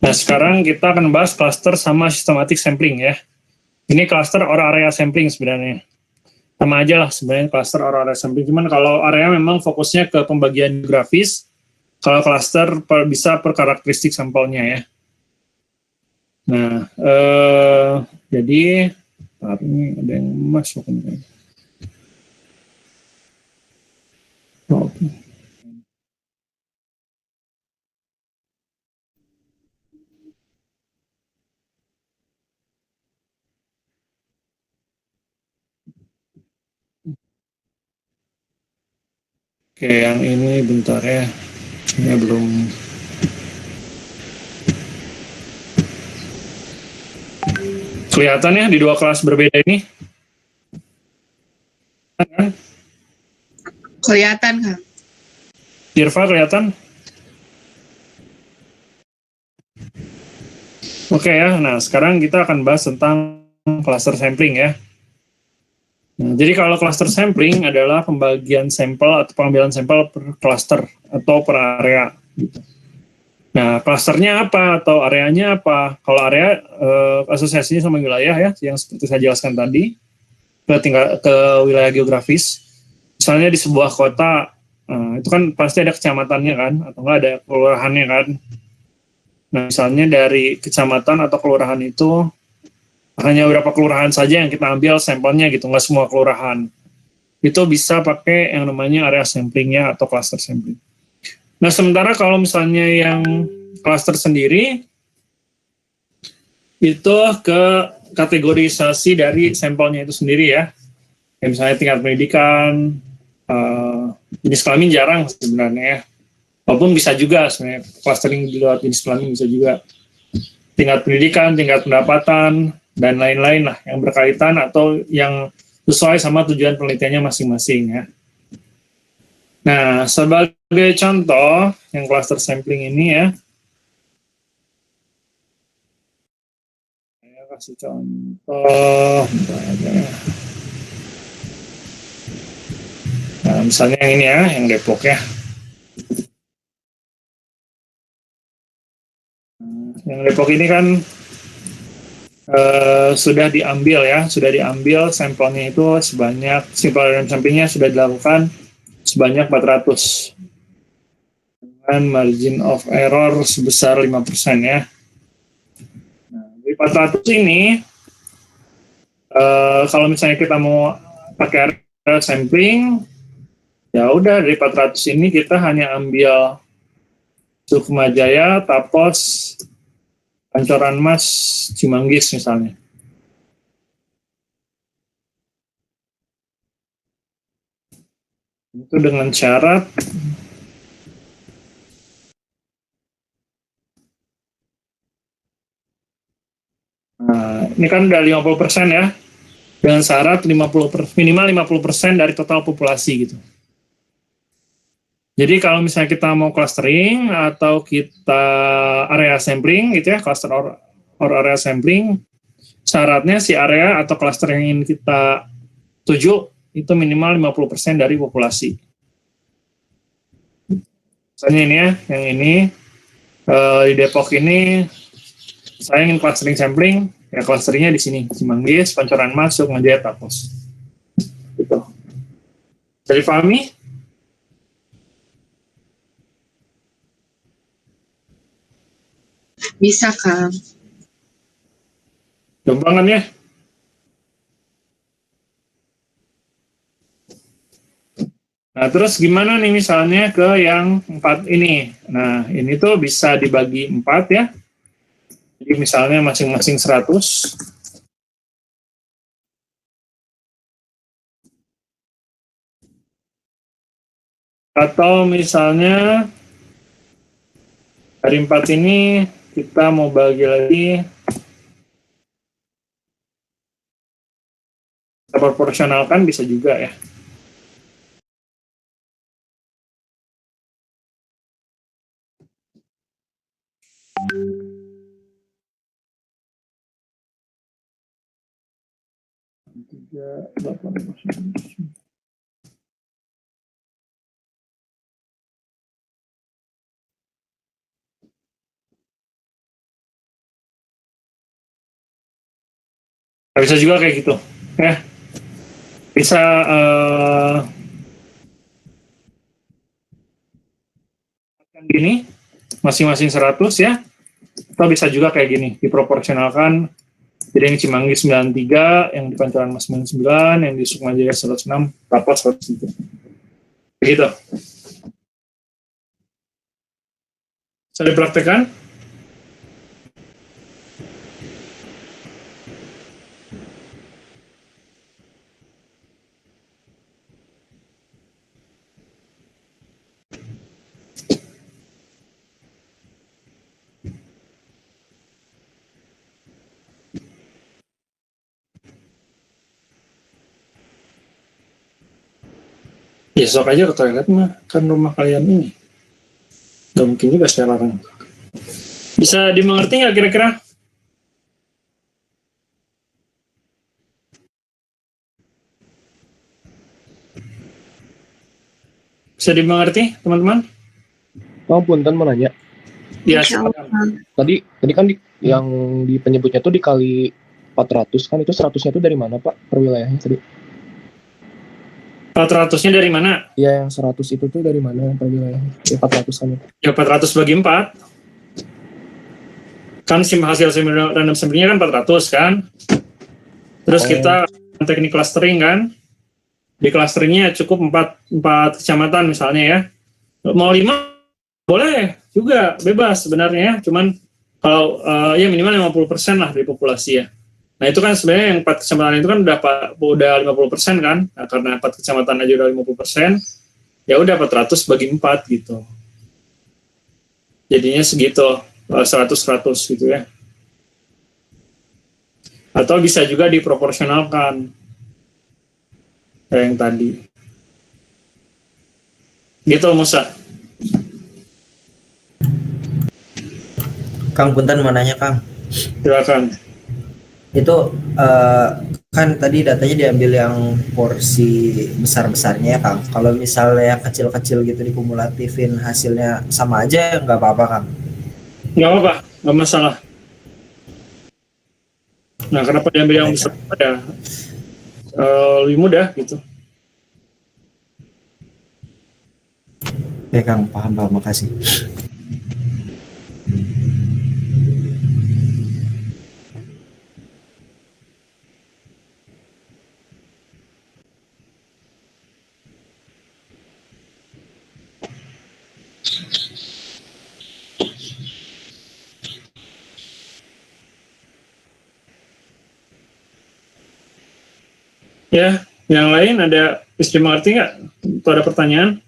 Nah, sekarang kita akan bahas cluster sama systematic sampling ya. Ini cluster or area sampling sebenarnya. Sama aja lah sebenarnya cluster or area sampling. Cuman kalau area memang fokusnya ke pembagian grafis, kalau cluster bisa per karakteristik sampelnya ya. Nah, jadi ini ada yang masuk. Oke. Oke, yang ini bentar ya. Ini belum. Kelihatan ya di dua kelas berbeda ini? Kelihatan, Kang. Irfa kelihatan? Oke ya, nah sekarang kita akan bahas tentang cluster sampling ya. Nah, jadi kalau cluster sampling adalah pembagian sampel atau pengambilan sampel per cluster atau per area. Nah, clusternya apa atau areanya apa? Kalau area asosiasinya sama wilayah ya, yang seperti saya jelaskan tadi, ke wilayah geografis. Misalnya di sebuah kota, itu kan pasti ada kecamatannya kan, atau enggak ada kelurahannya kan. Nah, misalnya dari kecamatan atau kelurahan itu hanya beberapa kelurahan saja yang kita ambil sampelnya gitu, nggak semua kelurahan. Itu bisa pakai yang namanya area samplingnya atau cluster sampling. Nah, sementara kalau misalnya yang cluster sendiri, itu ke kategorisasi dari sampelnya itu sendiri ya. Kayak misalnya tingkat pendidikan, jenis kelamin jarang sebenarnya ya. Walaupun bisa juga sebenarnya clustering di luar jenis kelamin bisa juga. Tingkat pendidikan, tingkat pendapatan, dan lain-lain lah yang berkaitan atau yang sesuai sama tujuan penelitiannya masing-masing ya. Nah, sebagai contoh yang cluster sampling ini ya, saya kasih contoh. Nah, misalnya yang ini ya, yang Depok ya. Yang Depok ini kan sudah diambil sampelnya itu sebanyak, sampel dan sampingnya sudah dilakukan sebanyak 400 dengan margin of error sebesar 5% ya. Nah, dari 400 ini, kalau misalnya kita mau pakai area sampling, ya udah dari 400 ini kita hanya ambil Sukma Jaya, Tapos, Pancoran Mas, Cimanggis misalnya. Itu dengan syarat ini kan udah 50% ya, dengan syarat minimal 50% dari total populasi gitu. Jadi kalau misalnya kita mau clustering atau kita area sampling gitu ya, cluster or area sampling, syaratnya si area atau cluster yang ingin kita tuju itu minimal 50% dari populasi. Misalnya ini ya, yang ini di Depok ini saya ingin clustering sampling, ya clusteringnya di sini, Cimanggis, Pancoran Mas, Sukma Jaya, Tapos. Gitu. Jadi pahami? Bisa, Kang. Gampang kan ya? Nah, terus gimana nih misalnya ke yang 4 ini? Nah, ini tuh bisa dibagi 4 ya. Jadi misalnya masing-masing 100. Atau misalnya dari 4 ini kita mau bagi lagi, kita proporsionalkan bisa juga ya. Tiga, 8, Nah, bisa juga kayak gitu. Ya, bisa gini, masing-masing 100 ya. Atau bisa juga kayak gini, diproporsionalkan. Jadi yang Cimanggis 93, yang di Pancoran Mas 99, yang di Sukma Jaya 106, rapat 100 begitu. Saya dipraktekkan. Ya sok aja ke toilet mah, kan rumah kalian ini. Gak mungkin juga saya larang. Bisa dimengerti nggak kira-kira? Bisa dimengerti, teman-teman? Oh, punten mau nanya. Ya, Tadi kan yang di penyebutnya tuh dikali 400 kan, itu 100-nya tuh dari mana, Pak, per wilayahnya tadi? 400-nya dari mana? Ya, yang 100 itu tuh dari mana per wilayahnya? Ya, 400 kan itu. Ya 400 bagi 4. Kan hasil random sampling-nya kan 400 kan? Terus kita teknik clustering kan? Di clusteringnya cukup 4 kecamatan misalnya ya. Mau 5 boleh juga, bebas sebenarnya ya. Cuman kalau ya minimal 50% lah dari populasi ya. Nah itu kan sebenarnya yang 4 kecamatan itu kan udah 50% kan. Nah, karena 4 kecamatan aja udah 50%, ya udah 400 bagi 4 gitu. Jadinya segitu, 100-100 gitu ya. Atau bisa juga diproporsionalkan kayak yang tadi. Gitu Musa. Kang Punten mau nanya Kang. Silakan. Itu kan tadi datanya diambil yang porsi besar-besarnya ya Kang. Kalau misalnya yang kecil-kecil gitu dikumulatifin hasilnya sama aja nggak apa-apa Kang? Nggak apa-apa, nggak masalah. Nah kenapa diambil yang besar ya? Lebih mudah gitu. Oke Kang, paham makasih. Ya, yang lain ada bisa dimengerti nggak? Atau ada pertanyaan?